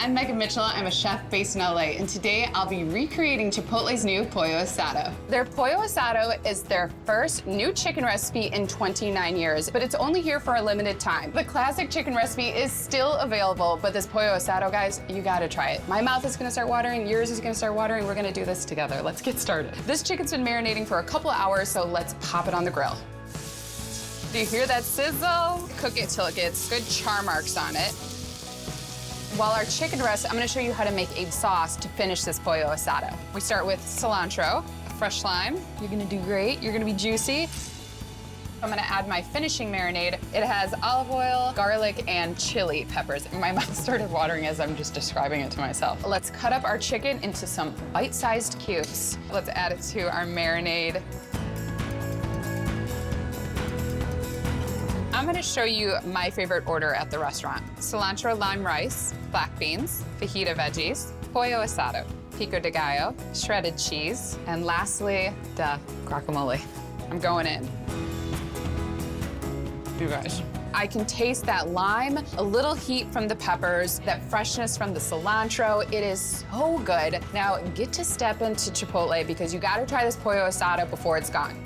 I'm Megan Mitchell. I'm a chef based in LA, and today I'll be recreating Chipotle's new Pollo Asado. Their Pollo Asado is their first new chicken recipe in 29 years, but it's only here for a limited time. The classic chicken recipe is still available, but this Pollo Asado, guys, you gotta try it. My mouth is gonna start watering, yours is gonna start watering. We're gonna do this together. Let's get started. This chicken's been marinating for a couple of hours, so let's pop it on the grill. Do you hear that sizzle? Cook it till it gets good char marks on it. While our chicken rests, I'm gonna show you how to make a sauce to finish this Pollo Asado. We start with cilantro, fresh lime. You're gonna do great, you're gonna be juicy. I'm gonna add my finishing marinade. It has olive oil, garlic, and chili peppers. My mouth started watering as I'm just describing it to myself. Let's cut up our chicken into some bite-sized cubes. Let's add it to our marinade. I'm gonna show you my favorite order at the restaurant. Cilantro lime rice, black beans, fajita veggies, pollo asado, pico de gallo, shredded cheese, and lastly, guacamole. I'm going in. You guys. I can taste that lime, a little heat from the peppers, that freshness from the cilantro. It is so good. Now get to step into Chipotle because you gotta try this pollo asado before it's gone.